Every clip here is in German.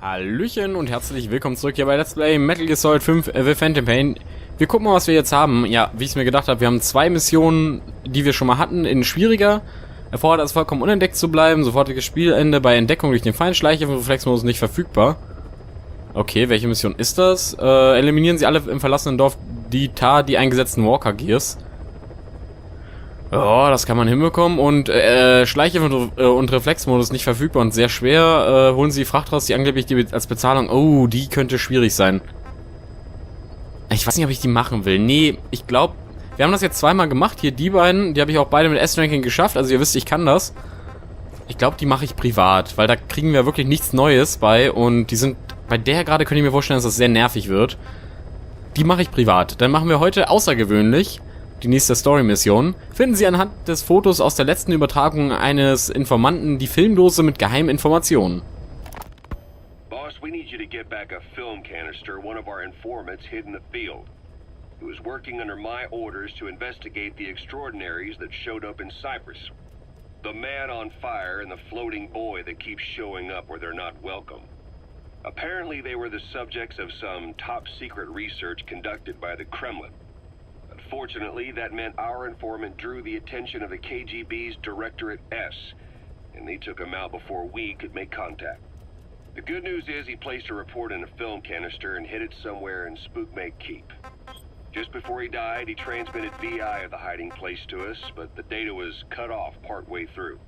Hallöchen und herzlich willkommen zurück hier bei Let's Play Metal Gear Solid 5 The Phantom Pain. Wir gucken mal, was wir jetzt haben. Ja, wie ich es mir gedacht habe, wir haben 2 Missionen, die wir schon mal hatten, in schwieriger. Erfordert es vollkommen unentdeckt zu bleiben. Sofortiges Spielende bei Entdeckung durch den Feind. Schleichhilfe-Reflexmodus nicht verfügbar. Okay, welche Mission ist das? Eliminieren Sie alle im verlassenen Dorf die eingesetzten Walker Gears. Oh, das kann man hinbekommen. Und Schleichhilfe und Reflexmodus nicht verfügbar und sehr schwer. Holen Sie die Fracht raus, die angeblich als Bezahlung... Oh, die könnte schwierig sein. Ich weiß nicht, ob ich die machen will. Nee, ich glaube... Wir haben das jetzt zweimal gemacht. Hier die beiden, die habe ich auch beide mit S-Ranking geschafft. Also ihr wisst, ich kann das. Ich glaube, die mache ich privat, weil da kriegen wir wirklich nichts Neues bei. Und die sind... Bei der gerade könnte ich mir vorstellen, dass das sehr nervig wird. Die mache ich privat. Dann machen wir heute außergewöhnlich... Die nächste Story-Mission. Finden Sie anhand des Fotos aus der letzten Übertragung eines Informanten die Filmdose mit geheimen Informationen. Boss, we need you to get back a film canister one of our informants hid in the field. He was working under my orders to investigate the extraordinaries that showed up in Cyprus. The man on fire and the floating boy that keeps showing up where they're not welcome. Apparently they were the subjects of some top-secret research conducted by the Kremlin. Unfortunately, that meant our informant drew the attention of the KGB's Directorate S, and they took him out before we could make contact. The good news is he placed a report in a film canister and hid it somewhere in Spookmake Keep. Just before he died, he transmitted VI of the hiding place to us, but the data was cut off partway through.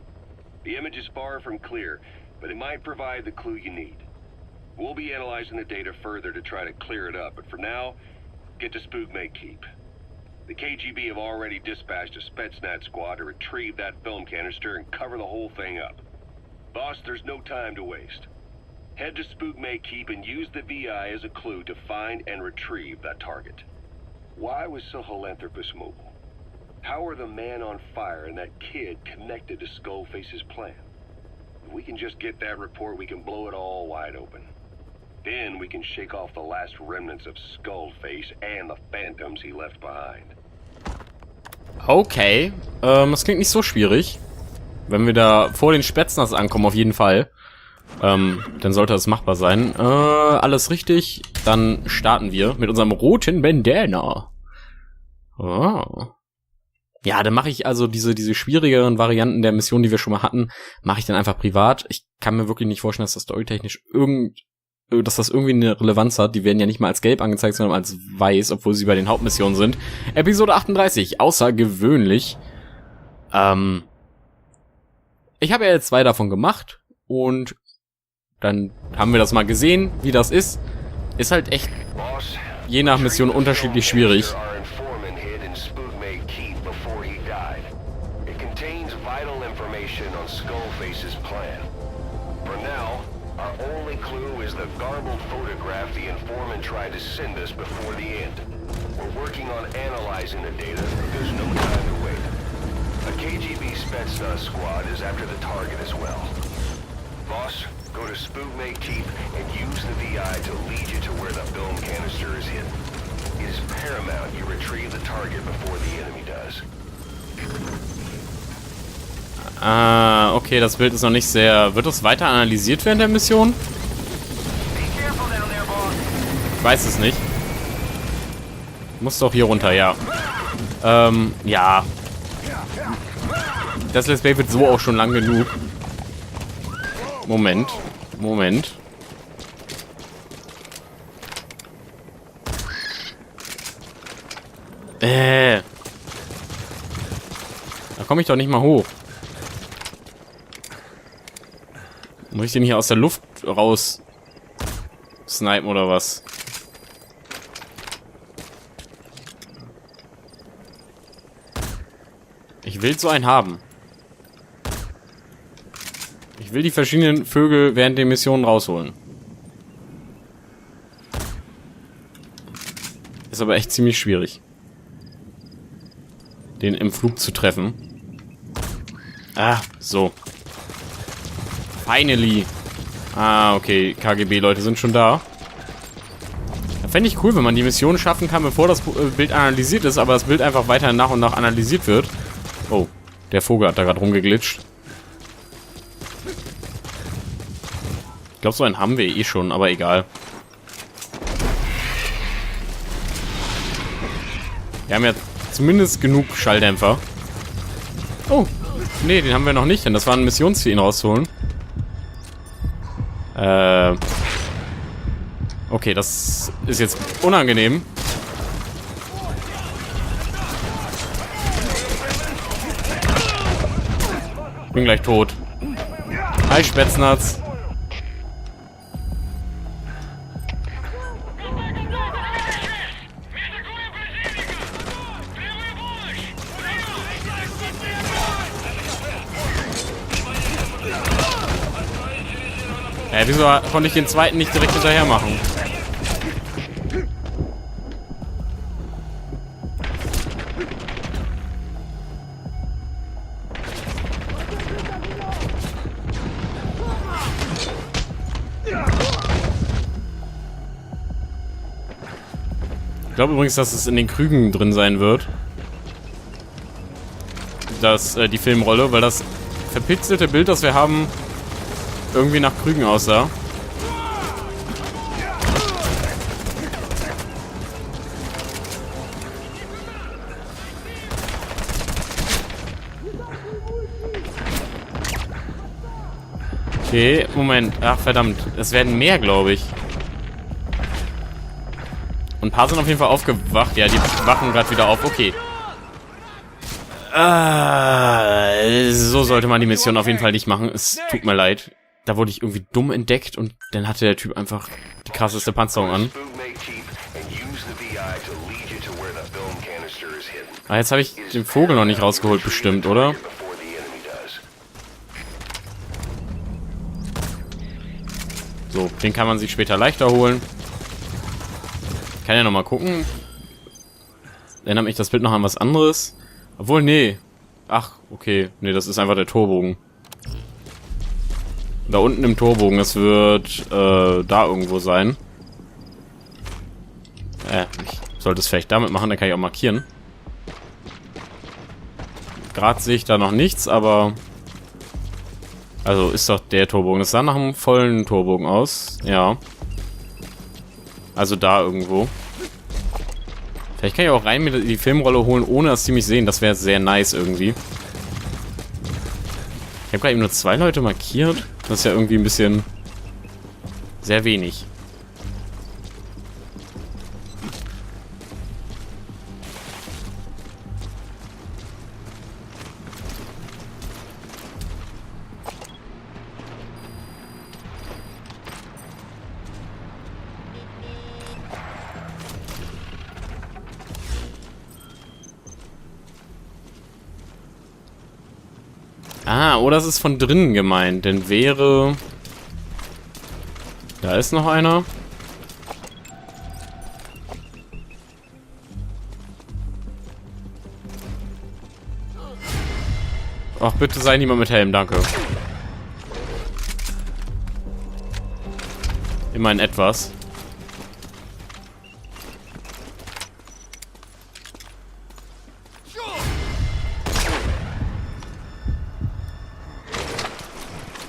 The image is far from clear, but it might provide the clue you need. We'll be analyzing the data further to try to clear it up, but for now, get to Spookmake Keep. The KGB have already dispatched a Spetsnaz squad to retrieve that film canister and cover the whole thing up. Boss, there's no time to waste. Head to Spookmake Keep and use the VI as a clue to find and retrieve that target. Why was Sahelanthropus mobile? How are the man on fire and that kid connected to Skullface's plan? If we can just get that report, we can blow it all wide open. Then we can shake off the last remnants of Skullface and the phantoms he left behind. Okay, das klingt nicht so schwierig. Wenn wir da vor den Spetsnaz ankommen, auf jeden Fall. Dann sollte das machbar sein. Alles richtig. Dann starten wir mit unserem roten Bandana. Oh. Ja, dann mache ich also diese schwierigeren Varianten der Mission, die wir schon mal hatten, mache ich dann einfach privat. Ich kann mir wirklich nicht vorstellen, dass das storytechnisch dass das irgendwie eine Relevanz hat. Die werden ja nicht mal als gelb angezeigt, sondern als weiß, obwohl sie bei den Hauptmissionen sind. Episode 38, außergewöhnlich. Ich habe ja jetzt 2 davon gemacht und dann haben wir das mal gesehen, wie das ist. Ist halt echt je nach Mission unterschiedlich schwierig. The garbled photograph the informant tried to send us before the end. We're working on analyzing the data. There's no time to wait. A KGB Spetsnaz squad is after the target as well. Boss, go to Spookmake Keep and use the VI to lead you to where the film canister is hidden. It is paramount you retrieve the target before the enemy does. Okay, das Bild ist noch nicht sehr... Wird das weiter analysiert während der Mission? Ich weiß es nicht. Muss doch hier runter, ja. Ja. Das Let's Play wird so auch schon lang genug. Moment. Da komme ich doch nicht mal hoch. Muss ich den hier aus der Luft raus snipen oder was? Ich will so einen haben. Ich will die verschiedenen Vögel während der Missionen rausholen. Ist aber echt ziemlich schwierig, den im Flug zu treffen. Ah, so. Finally. Ah, okay. KGB-Leute sind schon da. Da fände ich cool, wenn man die Mission schaffen kann, bevor das Bild analysiert ist, aber das Bild einfach weiter nach und nach analysiert wird. Oh, der Vogel hat da gerade rumgeglitscht. Ich glaube, so einen haben wir eh schon, aber egal. Wir haben ja zumindest genug Schalldämpfer. Oh, nee, den haben wir noch nicht, denn das war ein Missionsziel, ihn rauszuholen. Okay, das ist jetzt unangenehm. Bin gleich tot. Hi, Spätznatz. Wieso konnte ich den zweiten nicht direkt hinterher machen? Ich glaube übrigens, dass es in den Krügen drin sein wird. Die Filmrolle, weil das verpixelte Bild, das wir haben, irgendwie nach Krügen aussah. Okay, Moment. Ach, verdammt. Es werden mehr, glaube ich. Und ein paar sind auf jeden Fall aufgewacht. Ja, die wachen gerade wieder auf. Okay. So sollte man die Mission auf jeden Fall nicht machen. Es tut mir leid. Da wurde ich irgendwie dumm entdeckt und dann hatte der Typ einfach die krasseste Panzerung an. Ah, jetzt habe ich den Vogel noch nicht rausgeholt, bestimmt, oder? So, den kann man sich später leichter holen. Ich kann ja noch mal gucken. Erinnert mich das Bild noch an was anderes? Obwohl, nee. Ach, okay. Nee, das ist einfach der Torbogen. Da unten im Torbogen, das wird da irgendwo sein. Ich sollte es vielleicht damit machen, dann kann ich auch markieren. Gerade sehe ich da noch nichts, aber... Also ist doch der Torbogen. Das sah nach einem vollen Torbogen aus. Ja. Also da irgendwo. Vielleicht kann ich auch rein mit die Filmrolle holen, ohne dass die mich sehen. Das wäre sehr nice irgendwie. Ich habe gerade eben nur 2 Leute markiert. Das ist ja irgendwie ein bisschen... sehr wenig. Ah, oder es ist von drinnen gemeint, denn wäre... Da ist noch einer. Ach, bitte sei niemand mit Helm, danke. Immerhin etwas.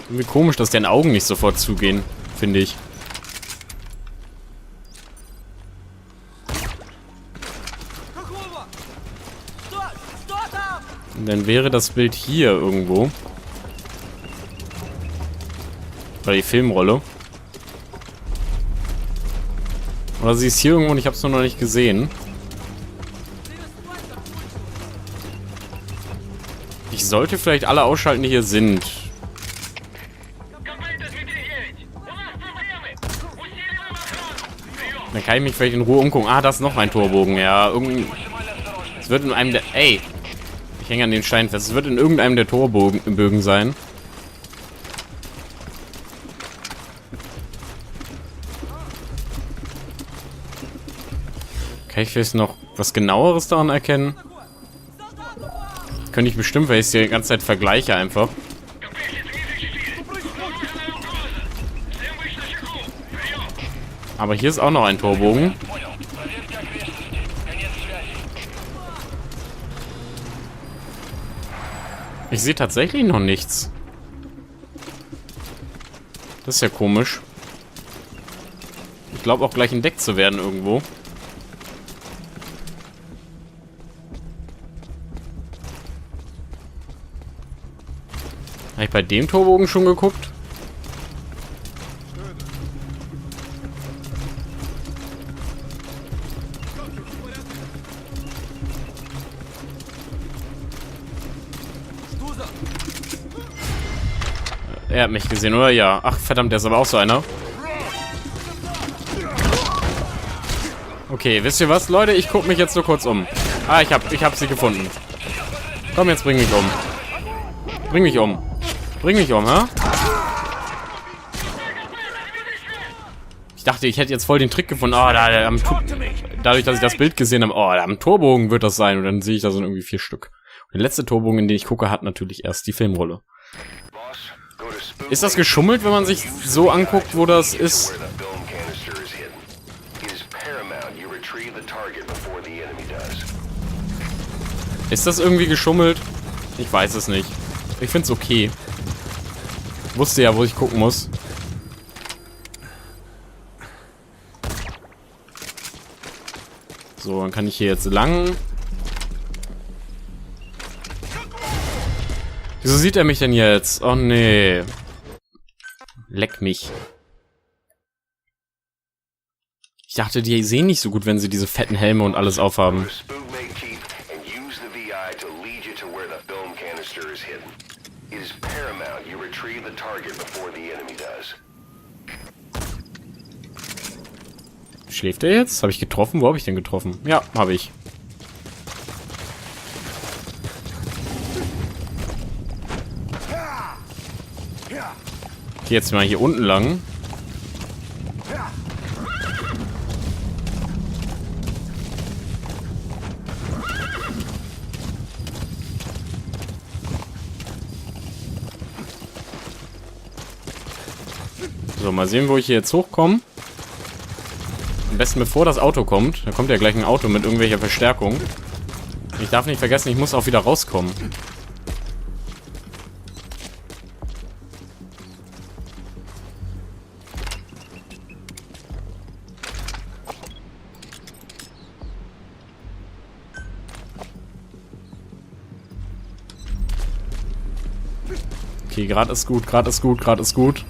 Irgendwie komisch, dass deren Augen nicht sofort zugehen, finde ich. Und dann wäre das Bild hier irgendwo. Oder die Filmrolle. Oder sie ist hier irgendwo und ich habe es nur noch nicht gesehen. Ich sollte vielleicht alle ausschalten, die hier sind. Dann kann ich mich vielleicht in Ruhe umgucken. Ah, das ist noch ein Torbogen. Ja, es wird in einem der... Ey! Ich hänge an den Stein fest. Es wird in irgendeinem der Torbögen sein. Kann ich vielleicht noch was Genaueres daran erkennen? Könnte ich bestimmt, weil ich es die ganze Zeit vergleiche einfach. Aber hier ist auch noch ein Torbogen. Ich sehe tatsächlich noch nichts. Das ist ja komisch. Ich glaube auch gleich entdeckt zu werden irgendwo. Habe ich bei dem Torbogen schon geguckt? Er hat mich gesehen, oder? Ja. Ach, verdammt, der ist aber auch so einer. Okay, wisst ihr was, Leute? Ich gucke mich jetzt nur kurz um. Ah, ich hab sie gefunden. Komm, jetzt bring mich um. Bring mich um. Bring mich um, hä? Ich dachte, ich hätte jetzt voll den Trick gefunden. Oh, dadurch, dass ich das Bild gesehen habe. Oh, da am Torbogen wird das sein. Und dann sehe ich da so irgendwie 4 Stück. Und der letzte Torbogen, in den ich gucke, hat natürlich erst die Filmrolle. Ist das geschummelt, wenn man sich so anguckt, wo das ist? Ist das irgendwie geschummelt? Ich weiß es nicht. Ich finde es okay. Ich wusste ja, wo ich gucken muss. So, dann kann ich hier jetzt lang. Wieso sieht er mich denn jetzt? Oh nee. Leck mich. Ich dachte, die sehen nicht so gut, wenn sie diese fetten Helme und alles aufhaben. Schläft er jetzt? Habe ich getroffen? Wo habe ich denn getroffen? Ja, habe ich. Okay, jetzt mal hier unten lang. So, mal sehen, wo ich hier jetzt hochkomme. Am besten bevor das Auto kommt. Da kommt ja gleich ein Auto mit irgendwelcher Verstärkung. Ich darf nicht vergessen, ich muss auch wieder rauskommen. Okay, gerade ist gut, gerade ist gut, gerade ist gut.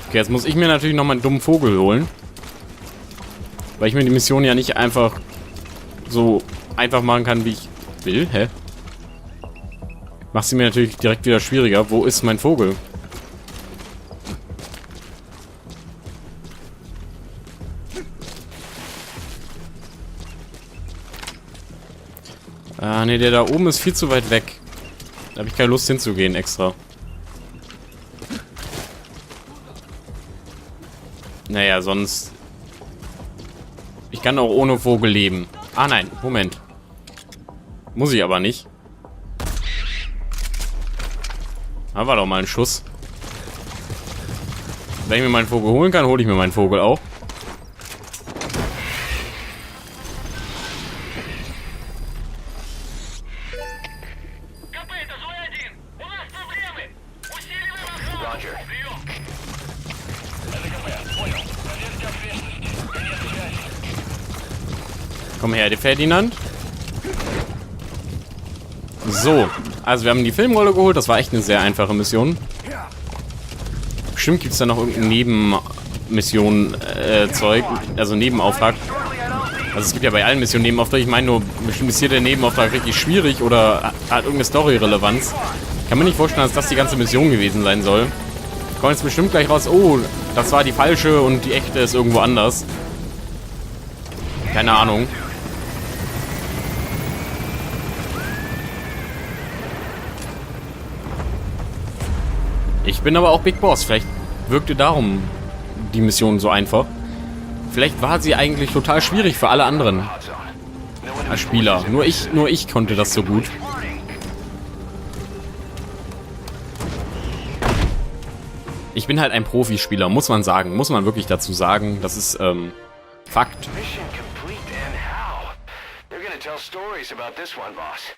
Okay, jetzt muss ich mir natürlich noch mal einen dummen Vogel holen. Weil ich mir die Mission ja nicht einfach so einfach machen kann, wie ich will. Hä? Macht sie mir natürlich direkt wieder schwieriger. Wo ist mein Vogel? Ah, ne, der da oben ist viel zu weit weg. Da habe ich keine Lust hinzugehen extra. Naja, sonst... Ich kann auch ohne Vogel leben. Ah nein, Moment. Muss ich aber nicht. Da war doch mal ein Schuss. Wenn ich mir meinen Vogel holen kann, hole ich mir meinen Vogel auch. Komm her, der Ferdinand. So, also wir haben die Filmrolle geholt. Das war echt eine sehr einfache Mission. Bestimmt gibt es da noch irgendein Nebenmission-Zeug, also Nebenauftrag. Also es gibt ja bei allen Missionen Nebenauftrag. Ich meine nur, bestimmt ist hier der Nebenauftrag richtig schwierig oder hat irgendeine Story-Relevanz. Kann mir nicht vorstellen, dass das die ganze Mission gewesen sein soll. Kommt jetzt bestimmt gleich raus, oh, das war die falsche und die echte ist irgendwo anders. Keine Ahnung. Ich bin aber auch Big Boss. Vielleicht wirkte darum die Mission so einfach. Vielleicht war sie eigentlich total schwierig für alle anderen als Spieler. Nur ich konnte das so gut. Ich bin halt ein Profispieler, muss man sagen. Muss man wirklich dazu sagen. Das ist Fakt. tell stories about this one, boss.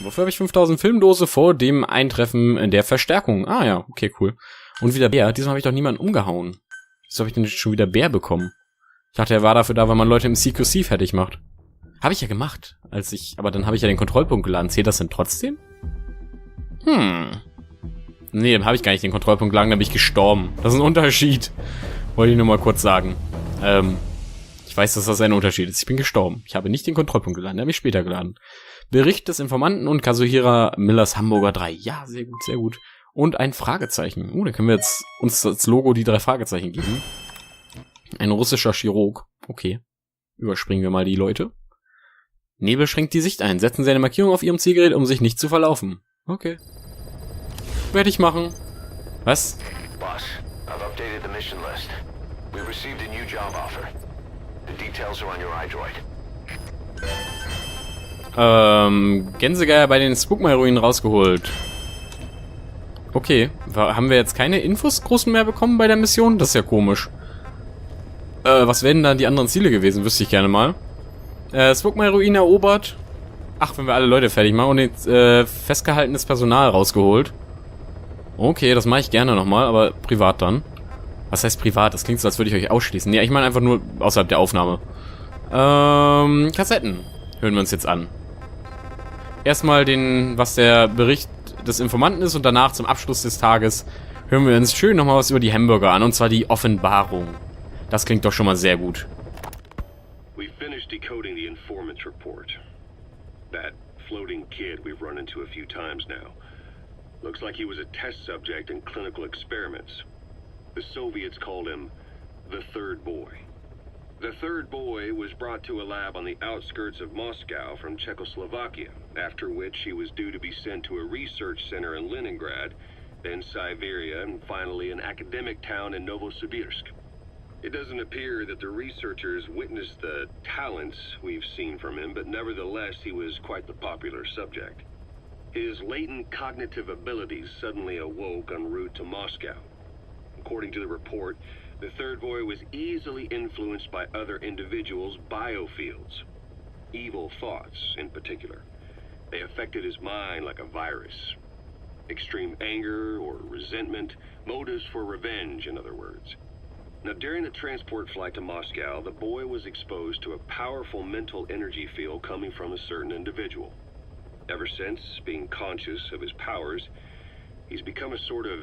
Wofür habe ich 5000 Filmdose vor dem Eintreffen der Verstärkung? Ah ja, okay, cool. Und wieder Bär. Diesmal habe ich doch niemanden umgehauen. Wieso habe ich denn schon wieder Bär bekommen? Ich dachte, er war dafür da, weil man Leute im CQC fertig macht. Habe ich ja gemacht. Aber dann habe ich ja den Kontrollpunkt geladen. Zählt das denn trotzdem? Nee, dann habe ich gar nicht den Kontrollpunkt geladen, dann bin ich gestorben. Das ist ein Unterschied. Wollte ich nur mal kurz sagen. Ich weiß, dass das ein Unterschied ist. Ich bin gestorben. Ich habe nicht den Kontrollpunkt geladen, den habe ich später geladen. Bericht des Informanten und Kazuhira Millers Hamburger 3. Ja, sehr gut, sehr gut. Und ein Fragezeichen. Dann können wir jetzt uns als Logo die 3 Fragezeichen geben. Ein russischer Chirurg. Okay. Überspringen wir mal die Leute. Nebel schränkt die Sicht ein. Setzen Sie eine Markierung auf Ihrem Zielgerät, um sich nicht zu verlaufen. Okay. Werde ich machen. Was? Boss, I've updated the mission list. We received a new job offer. The details are on your iDroid. Gänsegeier bei den Spookma-Heroinen rausgeholt. Okay. Haben wir jetzt keine Infos großen mehr bekommen bei der Mission? Das ist ja komisch. Was wären dann die anderen Ziele gewesen? Wüsste ich gerne mal. Spookma-Heroin erobert. Ach, wenn wir alle Leute fertig machen. Und jetzt festgehaltenes Personal rausgeholt. Okay, das mache ich gerne nochmal, aber privat dann. Was heißt privat? Das klingt so, als würde ich euch ausschließen. Nee, ich meine einfach nur außerhalb der Aufnahme. Kassetten hören wir uns jetzt an. Erstmal was der Bericht des Informanten ist und danach zum Abschluss des Tages hören wir uns schön nochmal was über die Hamburger an, und zwar die Offenbarung. Das klingt doch schon mal sehr gut. We finished decoding the informant's report. That floating kid we've run into a few times now. Looks like he was a test subject in clinical experiments. The Soviets called him the third boy. The third boy was brought to a lab on the outskirts of Moscow from Czechoslovakia, after which he was due to be sent to a research center in Leningrad, then Siberia, and finally an academic town in Novosibirsk. It doesn't appear that the researchers witnessed the talents we've seen from him, but nevertheless he was quite the popular subject. His latent cognitive abilities suddenly awoke en route to Moscow. According to the report, the third boy was easily influenced by other individuals' biofields. Evil thoughts, in particular. They affected his mind like a virus. Extreme anger or resentment, motives for revenge, in other words. Now, during the transport flight to Moscow, the boy was exposed to a powerful mental energy field coming from a certain individual. Ever since, being conscious of his powers, he's become a sort of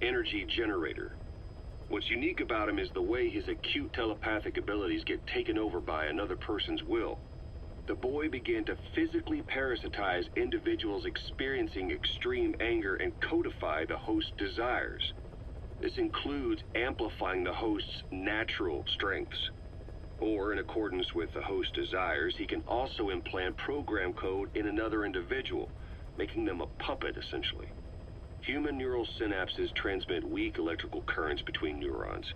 energy generator. What's unique about him is the way his acute telepathic abilities get taken over by another person's will. The boy began to physically parasitize individuals experiencing extreme anger and codify the host's desires. This includes amplifying the host's natural strengths. Or, in accordance with the host's desires, he can also implant program code in another individual, making them a puppet, essentially. Human neural synapses transmit weak electrical currents between neurons.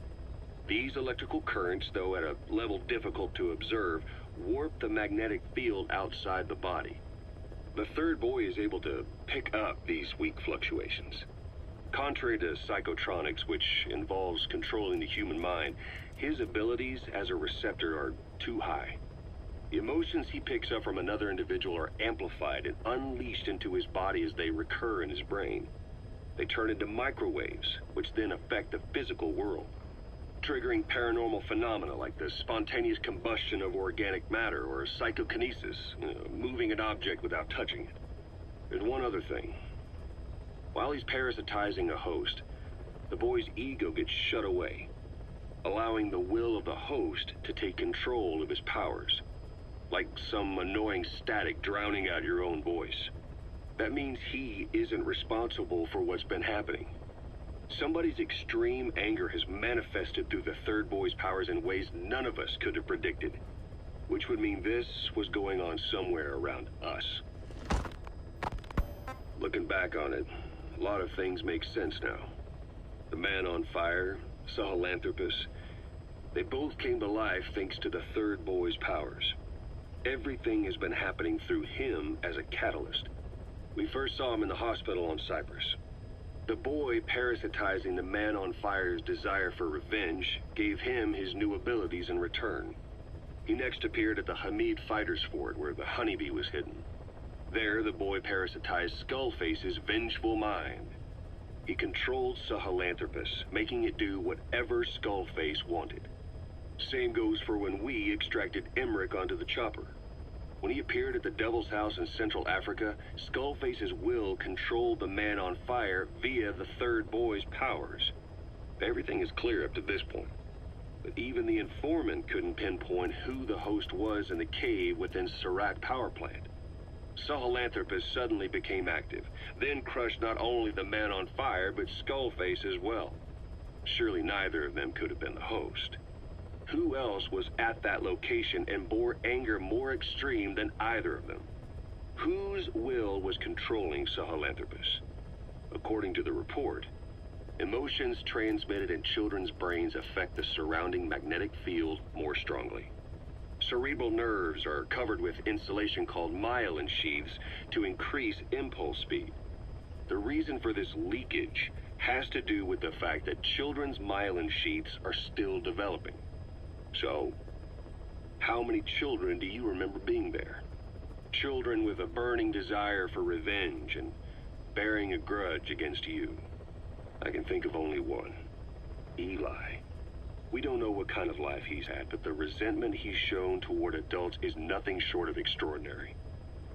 These electrical currents, though at a level difficult to observe, warp the magnetic field outside the body. The third boy is able to pick up these weak fluctuations. Contrary to psychotronics, which involves controlling the human mind, his abilities as a receptor are too high. The emotions he picks up from another individual are amplified and unleashed into his body as they recur in his brain. They turn into microwaves, which then affect the physical world, triggering paranormal phenomena like the spontaneous combustion of organic matter or psychokinesis, moving an object without touching it. There's one other thing. While he's parasitizing a host, the boy's ego gets shut away, allowing the will of the host to take control of his powers, like some annoying static drowning out your own voice. That means he isn't responsible for what's been happening. Somebody's extreme anger has manifested through the third boy's powers in ways none of us could have predicted, which would mean this was going on somewhere around us. Looking back on it, a lot of things make sense now. The man on fire, Sahelanthropus, they both came to life thanks to the third boy's powers. Everything has been happening through him as a catalyst. We first saw him in the hospital on Cyprus. The boy parasitizing the man on fire's desire for revenge gave him his new abilities in return. He next appeared at the Hamid Fighters Fort where the honeybee was hidden. There, the boy parasitized Skullface's vengeful mind. He controlled Sahelanthropus, making it do whatever Skullface wanted. Same goes for when we extracted Emmerich onto the chopper. When he appeared at the Devil's House in Central Africa, Skullface's will controlled the man on fire via the third boy's powers. Everything is clear up to this point. But even the informant couldn't pinpoint who the host was in the cave within Serac power plant. Sahelanthropus suddenly became active, then crushed not only the man on fire, but Skullface as well. Surely neither of them could have been the host. Who else was at that location and bore anger more extreme than either of them? Whose will was controlling Sahelanthropus? According to the report, emotions transmitted in children's brains affect the surrounding magnetic field more strongly. Cerebral nerves are covered with insulation called myelin sheaths to increase impulse speed. The reason for this leakage has to do with the fact that children's myelin sheaths are still developing. So, how many children do you remember being there? Children with a burning desire for revenge and bearing a grudge against you. I can think of only one. Eli. We don't know what kind of life he's had, but the resentment he's shown toward adults is nothing short of extraordinary.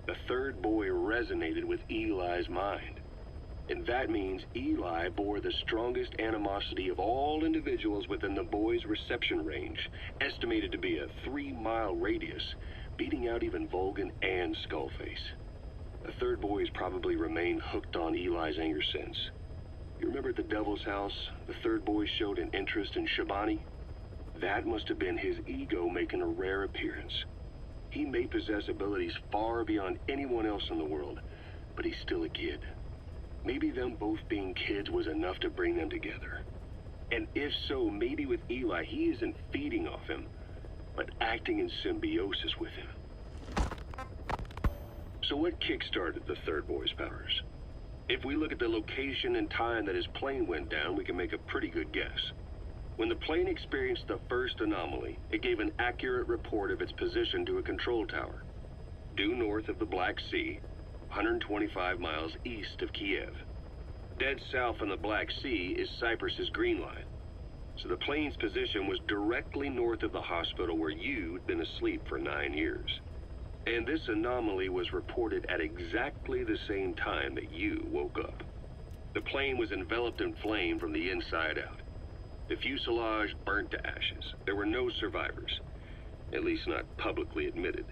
The third boy resonated with Eli's mind. And that means Eli bore the strongest animosity of all individuals within the boy's reception range, estimated to be a 3-mile radius, beating out even Volgan and Skullface. The third boy has probably remained hooked on Eli's anger since. You remember at the Devil's House, the third boy showed an interest in Shabani? That must have been his ego making a rare appearance. He may possess abilities far beyond anyone else in the world, but he's still a kid. Maybe them both being kids was enough to bring them together. And if so, maybe with Eli, he isn't feeding off him, but acting in symbiosis with him. So what kickstarted the third boy's powers? If we look at the location and time that his plane went down, we can make a pretty good guess. When the plane experienced the first anomaly, it gave an accurate report of its position to a control tower, due north of the Black Sea, 125 miles east of Kiev. Dead south on the Black Sea is Cyprus's Green Line. So the plane's position was directly north of the hospital where you'd been asleep for 9 years. And this anomaly was reported at exactly the same time that you woke up. The plane was enveloped in flame from the inside out. The fuselage burnt to ashes. There were no survivors, at least not publicly admitted.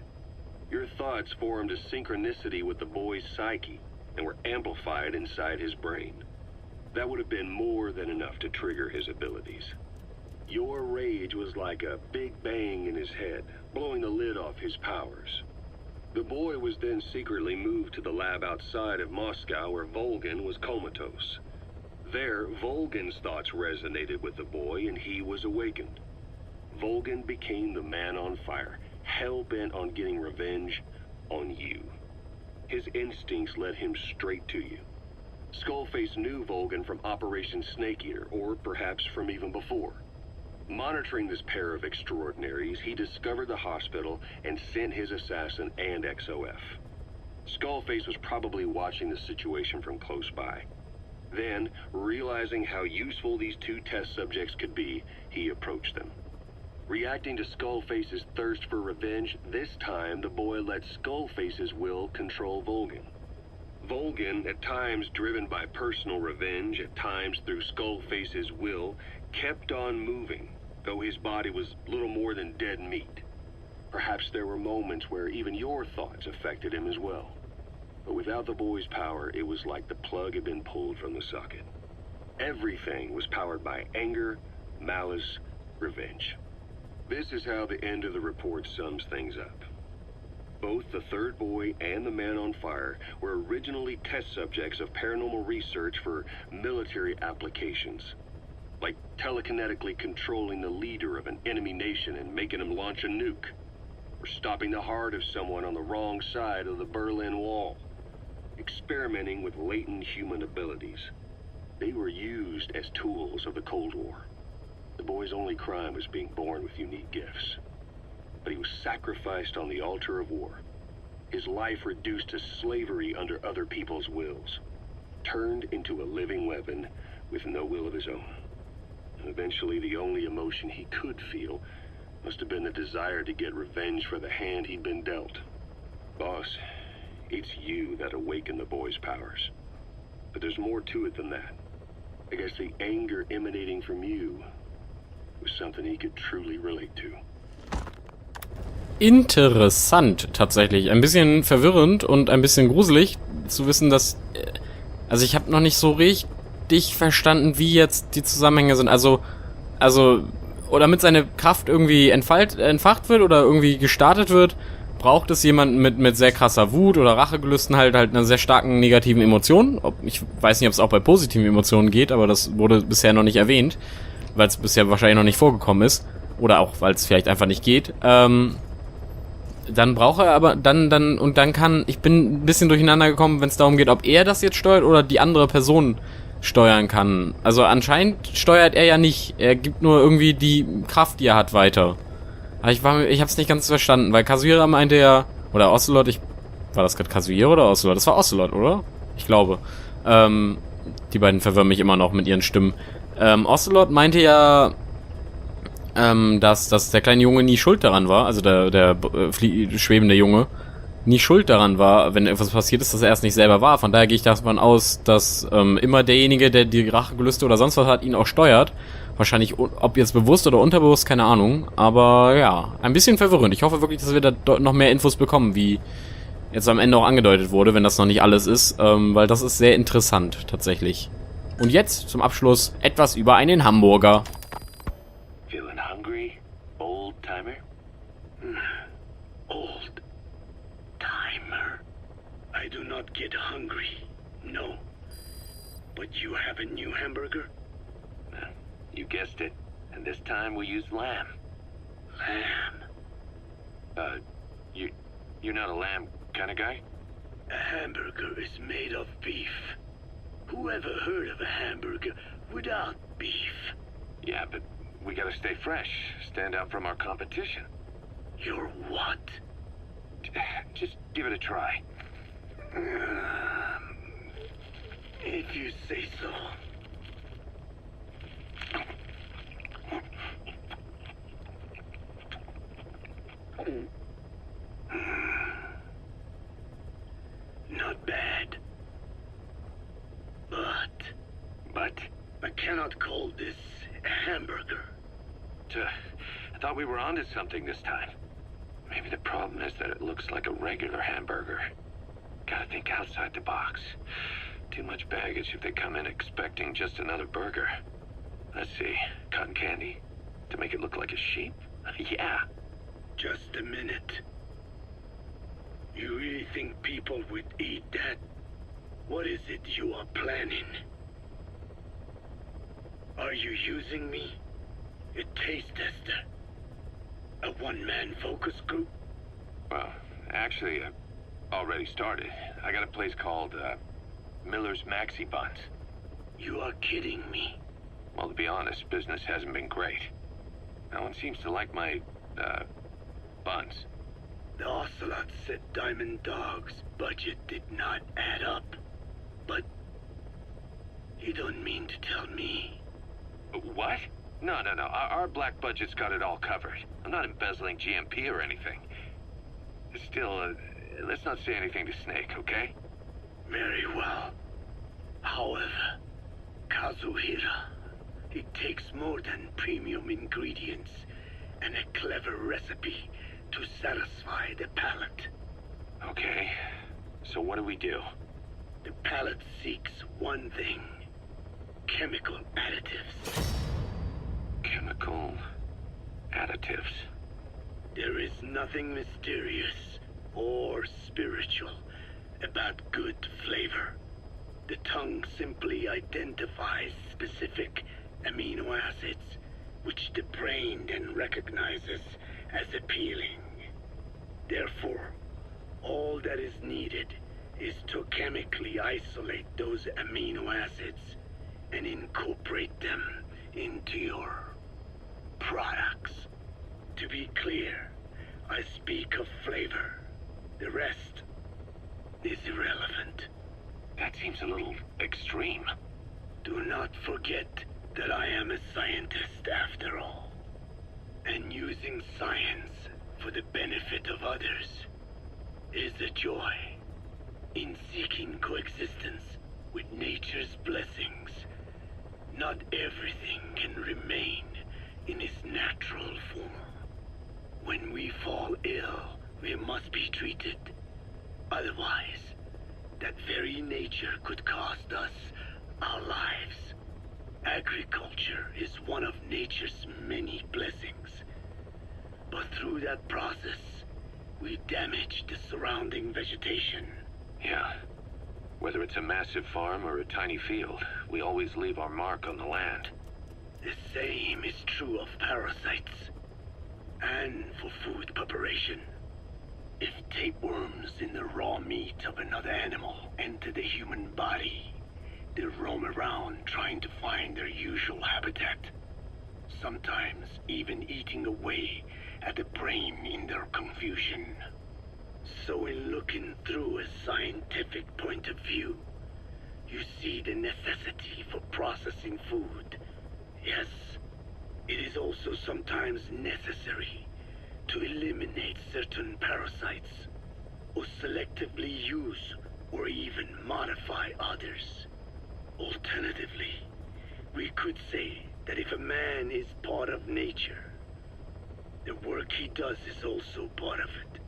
Your thoughts formed a synchronicity with the boy's psyche and were amplified inside his brain. That would have been more than enough to trigger his abilities. Your rage was like a big bang in his head, blowing the lid off his powers. The boy was then secretly moved to the lab outside of Moscow where Volgan was comatose. There, Volgan's thoughts resonated with the boy and he was awakened. Volgan became the man on fire, hell-bent on getting revenge on you. His instincts led him straight to you. Skullface knew Volgan from Operation Snake Eater, or perhaps from even before. Monitoring this pair of extraordinaries, he discovered the hospital and sent his assassin and XOF. Skullface was probably watching the situation from close by. Then, realizing how useful these two test subjects could be, he approached them. Reacting to Skullface's thirst for revenge, this time the boy let Skullface's will control Volgan. Volgan, at times driven by personal revenge, at times through Skullface's will, kept on moving, though his body was little more than dead meat. Perhaps there were moments where even your thoughts affected him as well. But without the boy's power, it was like the plug had been pulled from the socket. Everything was powered by anger, malice, revenge. This is how the end of the report sums things up. Both the third boy and the man on fire were originally test subjects of paranormal research for military applications, like telekinetically controlling the leader of an enemy nation and making him launch a nuke, or stopping the heart of someone on the wrong side of the Berlin Wall, experimenting with latent human abilities. They were used as tools of the Cold War. The boy's only crime was being born with unique gifts. but he was sacrificed on the altar of war. His life reduced to slavery under other people's wills. Turned into a living weapon with no will of his own. And eventually the only emotion he could feel must have been the desire to get revenge for the hand he'd been dealt. Boss, it's you that awakened the boy's powers. But there's more to it than that. I guess the anger emanating from you was something he could truly relate to. Interessant, tatsächlich. Ein bisschen verwirrend und ein bisschen gruselig zu wissen, dass... Also ich habe noch nicht so richtig verstanden, wie jetzt die Zusammenhänge sind. Also, oder damit seine Kraft irgendwie entfacht wird oder irgendwie gestartet wird, braucht es jemanden mit sehr krasser Wut oder Rachegelüsten, halt einer sehr starken negativen Emotion. Ich weiß nicht, ob es auch bei positiven Emotionen geht, aber das wurde bisher noch nicht erwähnt, weil es bisher wahrscheinlich noch nicht vorgekommen ist. Oder auch, weil es vielleicht einfach nicht geht. Dann braucht er aber, dann kann, ich bin ein bisschen durcheinander gekommen, wenn es darum geht, ob er das jetzt steuert oder die andere Person steuern kann. Also anscheinend steuert er ja nicht. Er gibt nur irgendwie die Kraft, die er hat, weiter. Aber ich hab's nicht ganz verstanden, weil Kazuhira meinte ja, oder Ocelot, war das gerade Kazuhira oder Ocelot? Das war Ocelot, oder? Ich glaube. Die beiden verwirren mich immer noch mit ihren Stimmen. Ocelot meinte ja, dass der kleine Junge nie schuld daran war, also der schwebende Junge, nie schuld daran war, wenn etwas passiert ist, dass er es nicht selber war. Von daher gehe ich davon aus, dass immer derjenige, der die Rachegelüste oder sonst was hat, ihn auch steuert. Wahrscheinlich, ob jetzt bewusst oder unterbewusst, keine Ahnung. Aber ja, ein bisschen verwirrend. Ich hoffe wirklich, dass wir da noch mehr Infos bekommen, wie jetzt am Ende auch angedeutet wurde, wenn das noch nicht alles ist, weil das ist sehr interessant, tatsächlich. Und jetzt zum Abschluss etwas über einen Hamburger. Feeling hungry, old timer? Old timer. I do not get hungry, no. But you have a new hamburger? You guessed it. And this time we use lamb. Lamb? You're not a lamb kind of guy? A hamburger is made of beef. Who ever heard of a hamburger without beef? Yeah, but we gotta stay fresh, stand out from our competition. You're what? Just give it a try. If you say so. Not bad. But I cannot call this a hamburger. I thought we were onto something this time. Maybe the problem is that it looks like a regular hamburger. Gotta think outside the box. Too much baggage if they come in expecting just another burger. Let's see, cotton candy? To make it look like a sheep? Yeah. Just a minute. You really think people would eat that? What is it you are planning? Are you using me? A taste tester? A one-man focus group? Well, actually, I already started. I got a place called, Miller's Maxi Buns. You are kidding me. Well, to be honest, business hasn't been great. No one seems to like my, buns. The Ocelot said Diamond Dog's budget did not add up. But you don't mean to tell me. What? No. Our black budget's got it all covered. I'm not embezzling GMP or anything. Still, let's not say anything to Snake, okay? Very well. However, Kazuhira, it takes more than premium ingredients and a clever recipe to satisfy the palate. Okay, so what do we do? The palate seeks one thing. Chemical additives. Chemical additives? There is nothing mysterious or spiritual about good flavor. The tongue simply identifies specific amino acids, which the brain then recognizes as appealing. Therefore, all that is needed is to chemically isolate those amino acids and incorporate them into your products. To be clear, I speak of flavor. The rest is irrelevant. That seems a little extreme. Do not forget that I am a scientist after all. And using science for the benefit of others is a joy. In seeking coexistence with nature's blessings, not everything can remain in its natural form. When we fall ill, we must be treated. Otherwise, that very nature could cost us our lives. Agriculture is one of nature's many blessings. But through that process, we damage the surrounding vegetation. Yeah. Whether it's a massive farm or a tiny field, we always leave our mark on the land. The same is true of parasites. And for food preparation. If tapeworms in the raw meat of another animal enter the human body, they roam around trying to find their usual habitat. Sometimes even eating away at the brain in their confusion. So in looking through a scientific point of view, you see the necessity for processing food. Yes, it is also sometimes necessary to eliminate certain parasites, or selectively use or even modify others. Alternatively, we could say that if a man is part of nature, the work he does is also part of it.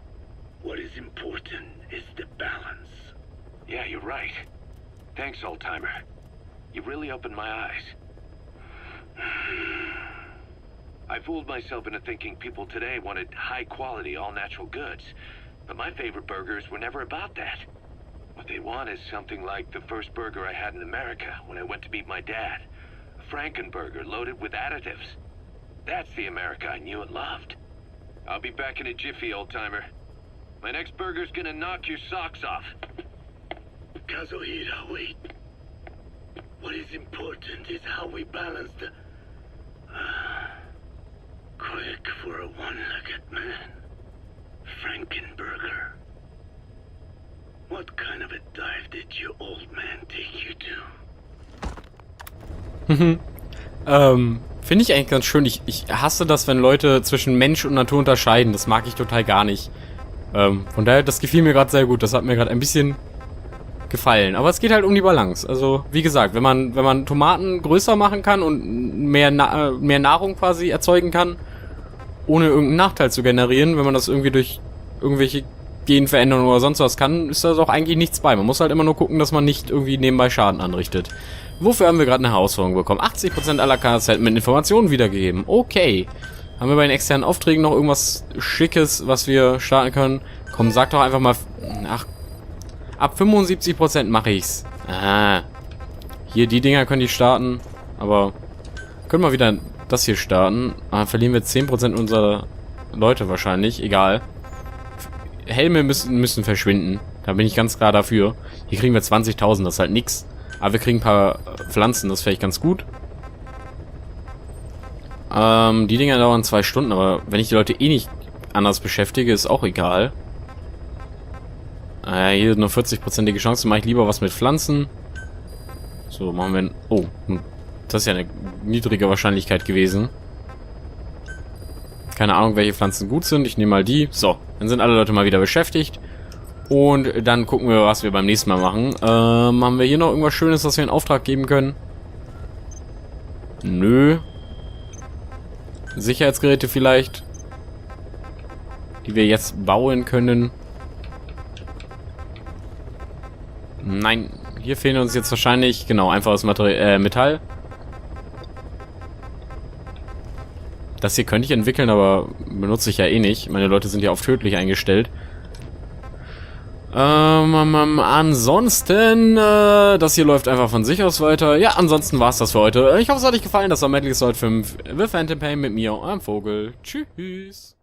What is important is the balance. Yeah, you're right. Thanks, old-timer. You really opened my eyes. I fooled myself into thinking people today wanted high-quality, all-natural goods. But my favorite burgers were never about that. What they want is something like the first burger I had in America when I went to meet my dad. A Frankenburger loaded with additives. That's the America I knew and loved. I'll be back in a jiffy, old-timer. My next burger's gonna knock your socks off. Kazuhira, wait. What is important is how we balance the... quick for a one-legged man. Frankenburger. What kind of a dive did your old man take you to? Finde ich eigentlich ganz schön. Ich hasse das, wenn Leute zwischen Mensch und Natur unterscheiden. Das mag ich total gar nicht. Von daher, das gefiel mir gerade sehr gut. Das hat mir gerade ein bisschen gefallen. Aber es geht halt um die Balance. Also, wie gesagt, wenn man Tomaten größer machen kann und mehr Nahrung quasi erzeugen kann, ohne irgendeinen Nachteil zu generieren, wenn man das irgendwie durch irgendwelche Genveränderungen oder sonst was kann, ist da auch eigentlich nichts bei. Man muss halt immer nur gucken, dass man nicht irgendwie nebenbei Schaden anrichtet. Wofür haben wir gerade eine Herausforderung bekommen? 80% aller KZ mit Informationen wiedergegeben. Okay. Haben wir bei den externen Aufträgen noch irgendwas Schickes, was wir starten können? Komm, sag doch einfach mal... Ach, ab 75% mache ich's. Ah. Hier, die Dinger können die starten. Aber können wir wieder das hier starten. Ah, verlieren wir 10% unserer Leute wahrscheinlich. Egal. Helme müssen verschwinden. Da bin ich ganz klar dafür. Hier kriegen wir 20.000, das ist halt nix. Aber wir kriegen ein paar Pflanzen, das ist vielleicht ganz gut. Die Dinger dauern 2 Stunden, aber wenn ich die Leute eh nicht anders beschäftige, ist auch egal. Hier nur 40%ige Chance, mache ich lieber was mit Pflanzen. So, machen wir... Oh, das ist ja eine niedrige Wahrscheinlichkeit gewesen. Keine Ahnung, welche Pflanzen gut sind. Ich nehme mal die. So, dann sind alle Leute mal wieder beschäftigt. Und dann gucken wir, was wir beim nächsten Mal machen. Haben wir hier noch irgendwas Schönes, was wir in Auftrag geben können? Nö. Sicherheitsgeräte vielleicht, die wir jetzt bauen können. Nein, hier fehlen uns jetzt wahrscheinlich, genau, einfaches Metall. Das hier könnte ich entwickeln, aber benutze ich ja eh nicht. Meine Leute sind ja auf tödlich eingestellt. Ansonsten, das hier läuft einfach von sich aus weiter. Ja, ansonsten war's das für heute. Ich hoffe, es hat euch gefallen. Das war Medley Solid 5. The Phantom Pain mit mir, eurem Vogel. Tschüss.